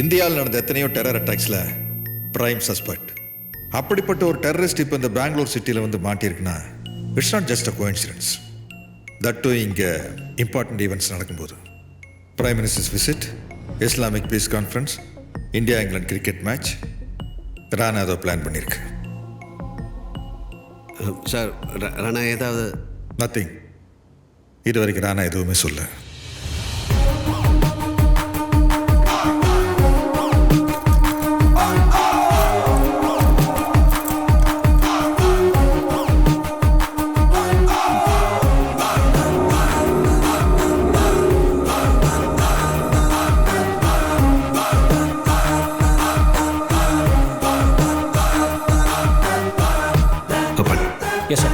இந்தியாவில் நடந்த எத்தனையோ டெரர் அட்டாக்ஸில் பிரைம் சஸ்பெக்ட். அப்படிப்பட்ட ஒரு டெரரிஸ்ட் இப்போ இந்த பெங்களூர் சிட்டியில் வந்து மாட்டியிருக்குன்னா it's not just a coincidence. That too இங்கே இம்பார்ட்டன்ட் ஈவெண்ட்ஸ் நடக்கும்போது prime ministers visit, Islamic peace conference, India England cricket match, Rana ஏதோ பிளான் பண்ணியிருக்கு. சார் ராணா ஏதாவது? நத்திங். இது வரைக்கும் ராணா எதுவுமே சொல்ல. Yes, sir.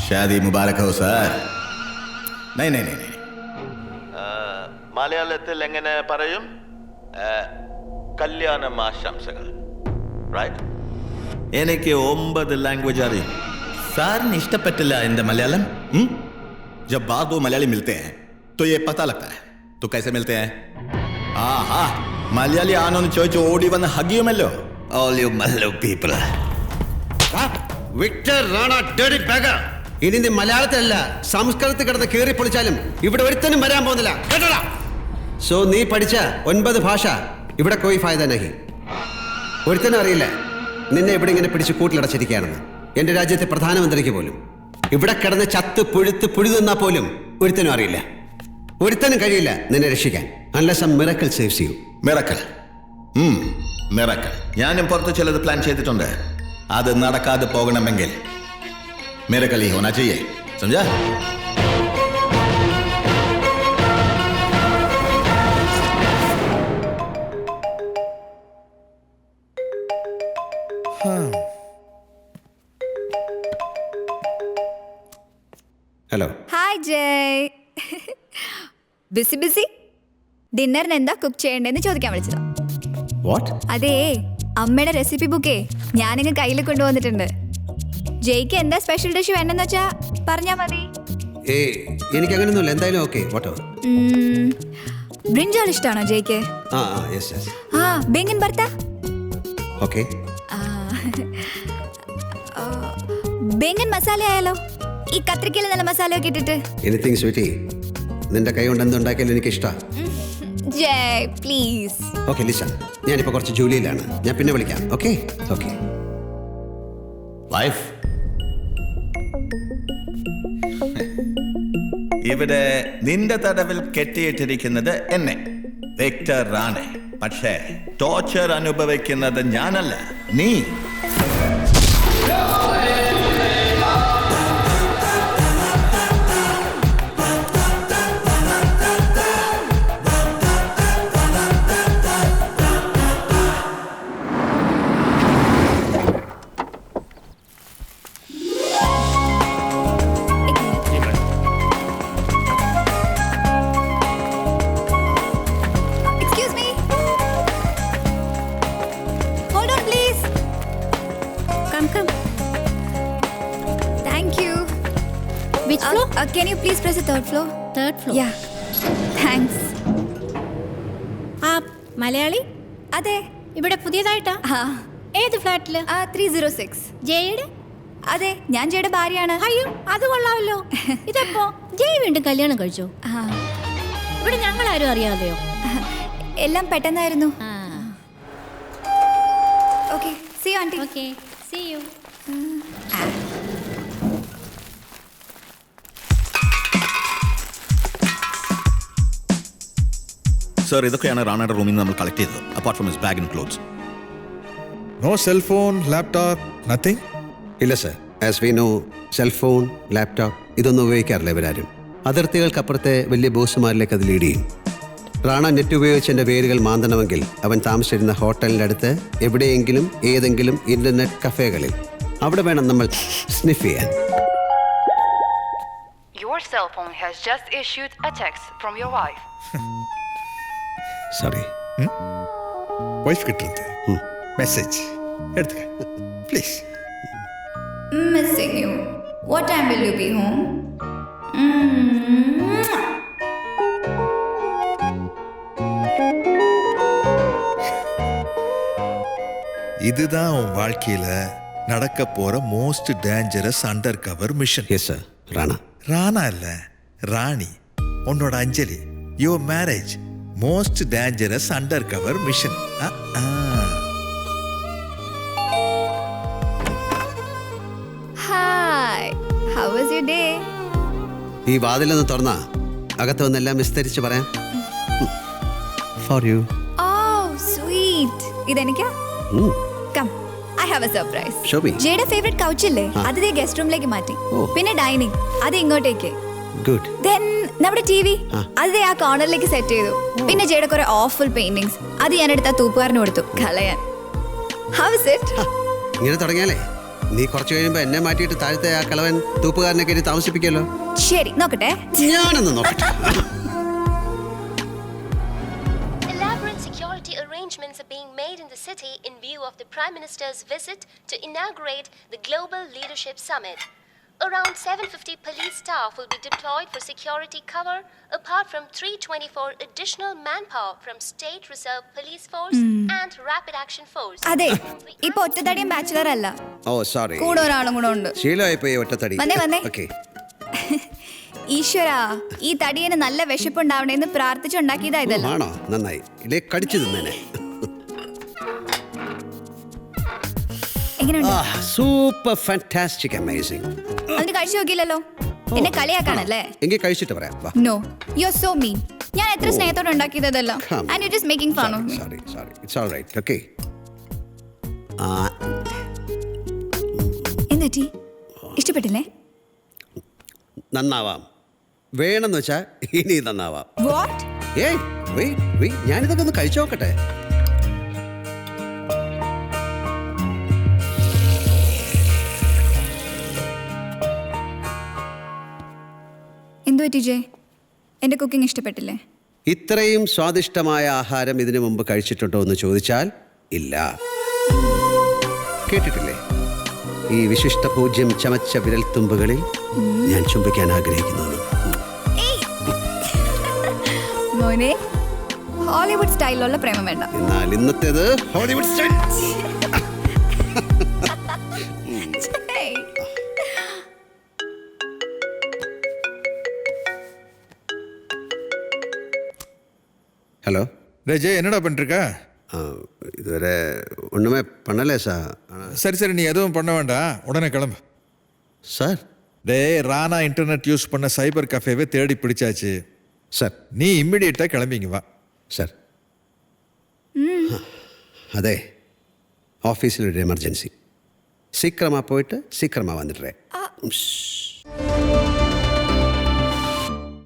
शादी मुबारक हो सर. नहीं. മലയാളത്തിൽ എങ്ങനെ പറയും? കല്യാണം ആശംസകൾ. റൈറ്റ്? എനിക്ക് 9 ലാംഗ്വേജ് അറിയും. സാറിന് ഇഷ്ടപ്പെട്ടില്ല എൻ്റെ മലയാളം? जब बार दो मलयाली मिलते हैं तो ये पता लगता है. तो कैसे मिलते हैं? हाँ മലയാളി ആണോന്ന് ചോദിച്ച് ഓടി വന്ന് ഹഗിയുമല്ലോ. All you Mallu people. Victor Rana dirty bugger. ഇനി നീ മലയാളത്തിലല്ല സംസ്കൃതത്തിൽ കിടന്ന് കീറി പൊളിച്ചാലും ഇവിടെ ഒരുത്തനും വരാൻ പോകുന്നില്ല. കേട്ടോടാ? സോ നീ പഠിച്ച 9 ഭാഷ ഇവിടെ കോയി ഫായദ നഹി. ഒരുത്തനും അറിയില്ല നിന്നെ ഇവിടെ ഇങ്ങനെ പിടിച്ച് കൂട്ടിലടച്ചിരിക്കുകയാണെന്ന്. എന്റെ രാജ്യത്തെ പ്രധാനമന്ത്രിക്ക് പോലും ഇവിടെ കിടന്ന് ചത്ത് പുഴുത്ത് പുഴുതെന്നാ പോലും ഒരുത്തനും അറിയില്ല. ഒരുത്തനും കഴിയില്ല നിന്നെ രക്ഷിക്കാൻ. Unless some miracle saves you. Miracle. Miracle. ഞാനും പുറത്ത് ചിലത് പ്ലാൻ ചെയ്തിട്ടുണ്ട്. അത് നടക്കാതെ പോകണമെങ്കിൽ മിറക്കൽ ഹി ഹോനാ ചാഹിയേ. സമझा? ഹലോ. ഹായ് ജയ്. ബിസി ഡിന്നറിന് എന്താ കുക്ക് ചെയ്യണ്ടെന്ന് ചോദിക്കാൻ വിളിച്ചതാ. വാട്ട്? അതേ, അമ്മയുടെ റെസിപ്പി ബുക്കേ ഞാനിങ്ങ് കയ്യിൽ കൊണ്ടുവന്നിട്ടുണ്ട്. ജയ്ക്ക് എന്താ സ്പെഷ്യൽ ഡിഷ് വേണ്ടെന്ന് വെച്ചാ പറഞ്ഞാ മതി. എനിക്ക് അങ്ങനെയൊന്നുമില്ല. എന്തായാലും ഓക്കെ. വാട്ടോ? ബ്രിഞ്ചാൾ ഇഷ്ടമാണോ ജയ്ക്ക്? യെസ്. ബെങ്ങൻ ഭർത്ത? ഓക്കെ. ബെങ്ങൻ മസാല ആയാലോ? ഈ കത്രിക്കയിൽ നല്ല മസാലയൊക്കെ ഇട്ടിട്ട്. എനിത്തിങ് സ്വീറ്റി, നിന്റെ കൈ കൊണ്ട് എന്തുണ്ടാക്കിയാലും എനിക്ക് ഇഷ്ടമാണ്. ജയ് പ്ലീസ്. ഓക്കെ ലിസൺ, ഞാനിപ്പോൾ കുറച്ച് ജോലിയിലാണ്. ഞാൻ പിന്നെ വിളിക്കാം. ഓക്കെ. വൈഫ്, ഇവിടെ നിന്റെ തടവിൽ കെട്ടിയിട്ടിരിക്കുന്നത് എന്നെ, വിക്ടർ റാണെ. പക്ഷേ ടോർച്ചർ അനുഭവിക്കുന്നത് ഞാനല്ല, നീ. Can you please press the third floor? Third floor? Yeah. Thanks. Malayali? അതെ. ഇവിടെ പുതിയതായിട്ടാ? ഏത് ഫ്ലാറ്റില്? 306. ജയുടെ? അതെ, ഞാൻ ജയുടെ ഭാര്യയാണ്. അയ്യോ, അത് കൊള്ളാമല്ലോ. ഇതെപ്പോ ജയ് വീണ്ടും കല്യാണം കഴിച്ചോ? ഇവിടെ ഞങ്ങൾ ആരും അറിയാതെയോ? എല്ലാം പെട്ടെന്നായിരുന്നു. Okay, see you auntie. Okay, see you. Sir, ഇതൊക്കെയാണ് റാണയുടെ റൂമിൽ നിന്ന് നമ്മൾ കളക്ട് ചെയ്തത്. Apart from his bag and clothes. No cellphone, laptop, nothing? ഇല്ല sir. As we know, cellphone, laptop ഇതൊന്നും ഉപയോഗിക്കാറില്ല ഇവരാരും. അതിർത്തികൾക്കപ്പുറത്തെ വലിയ ബോസുമാരിലേക്ക് അത് ലീഡ് ചെയ്യും. റാണ നെറ്റ് ഉപയോഗിച്ച് എൻ്റെ വേരുകൾ മാന്തണമെങ്കിൽ അവൻ താമസിച്ചിരുന്ന ഹോട്ടലിൻ്റെ അടുത്ത് എവിടെയെങ്കിലും ഏതെങ്കിലും ഇന്റർനെറ്റ് കഫേകളിൽ അവിടെ വേണം നമ്മൾ സ്നിഫ് ചെയ്യാൻ. Your cell phone has just issued a text from your wife. Sorry. Wife கிட்ட இருந்து மெசேஜ் எடுத்துக்க please. Missing you. What time will you be home? இதுதான் உன் வாழ்க்கையில நடக்க போற most dangerous under cover mission. Yes sir. Rana. Rana இல்ல, ராணி. உன்னோட Anjali. Your marriage most dangerous under cover mission. Hi. How was your day? ഈ വാതിലൊന്ന് തുറന്നാ അകത്ത് വന്നെല്ലാം വിസ്തരിച്ച് പറയാം. For you. Oh, sweet. ഇതെനിക്കാ? Come. I have a surprise. Show me. ജയുടെ ഫേവറേറ്റ് കൗച്ച് ഇല്ലേ? അത് ദേ ഗസ്റ്റ് റൂമിലേക്ക് മാറ്റി. Oh. പിന്നെ ഡൈനിങ് അത് ഇങ്ങോട്ടേക്ക്. ഗുഡ്. Then നമ്മുടെ ടിവി അത് ദേ ആ കോർണറിലേക്ക് സെറ്റ് ചെയ്തു. പിന്നെ ജയുടെ കുറെ ഓഫുൾ പെയിന്റിങ്സ് അത് ഞാൻ എടുത്ത തൂപ്പുകാരന് കൊടുത്തു കളയാൻ. How is it? ഇങ്ങനെ തുടങ്ങിയാലേ നീ കുറച്ച് കഴിയുമ്പോ എന്നെ മാറ്റിയിട്ട് താഴത്തെ ആ കളവൻ തൂപ്പുകാരനെ കയറ്റി താമസിപ്പിക്കല്ലോ. ശരി നോക്കട്ടെ. ഞാനൊന്ന് നോക്കട്ടെ. Elaborate security arrangements are being made in the city in view of the Prime Minister's visit to inaugurate the Global Leadership Summit. Around 750 police staff will be deployed for security cover, apart from 324 additional manpower from State Reserve Police Force and Rapid Action Force. അതെ ഇപ്പൊ ഒറ്റത്തടിയും bachelor അല്ല, ഓ sorry. കൂടെ ഒരാളും കൂടെ ഉണ്ട്. ശീലമായി പോയി ഒറ്റത്തടി. വന്നേ. ഓക്കേ. ഈശ്വരാ ഈ തടിയന് നല്ല വിശപ്പുണ്ടാവണേന്ന് പ്രാർത്ഥിച്ചുണ്ടാക്കിയതാ ഇതല്ല. ആണോ? നന്നായി. ഇല്ലേ കടിച്ചു തിന്നേനെ. എങ്ങനെയുണ്ട്? Super fantastic amazing. അതിന് കഴിച്ചു നോക്കിയില്ലല്ലോ. എന്നെ കളിയാക്കാണല്ലേ? എങ്കിൽ കഴിച്ചിട്ട് പറയാം. വാ. No you are so mean. ഞാൻ എത്ര സ്നേഹത്തോടെ ഉണ്ടാക്കിയതല്ല. And you just making fun of me. Sorry. It's all right. Okay. എന്തുപറ്റി? ഇഷ്ടപ്പെട്ടില്ലേ? നന്നാവാം. വേണമെന്ന് വെച്ചാ ഇനി നന്നാവാം. വാട്ട്? ഏയ് വെയിറ്റ് ഞാനിതൊക്കെ ഒന്ന് കഴിച്ചു നോക്കട്ടെ. എന്തുപറ്റി ജയ്? എന്റെ കുക്കിംഗ് ഇഷ്ടപ്പെട്ടില്ലേ? ഇത്രയും സ്വാദിഷ്ടമായ ആഹാരം ഇതിനു മുമ്പ് കഴിച്ചിട്ടുണ്ടോ എന്ന് ചോദിച്ചാൽ ഇല്ല. കേട്ടിട്ടില്ലേ? ഈ വിശിഷ്ട പൂജ്യം ചമച്ച വിരൽത്തുമ്പുകളിൽ ഞാൻ ചുംബിക്കാൻ ആഗ്രഹിക്കുന്നു. മോനെ ഹോളിവുഡ് സ്റ്റൈലിലുള്ള പ്രേമം വേണ്ട. എന്നാൽ ഇന്നത്തേത് ഹോളിവുഡ് സ്റ്റൈൽ. ജയ്. ഹലോ. ஜெய் என்னடா பண்ணிருக்க? இதுவரை ஒன்றுமே பண்ணலை சார். சரி நீ எதுவும் பண்ண வேண்டாம், உடனே கிளம்பு. சார். ராணா இன்டர்நெட் யூஸ் பண்ண சைபர் கஃபேவே தேடி பிடிச்சாச்சு சார். நீ இம்மிடியேட்டாக கிளம்பிங்க வா. சார். അതെ ഓഫീസിലൊരു എമർജൻസി. സീക്രമാ പോയിട്ട് സീക്രമാ വന്നിട്ടേ.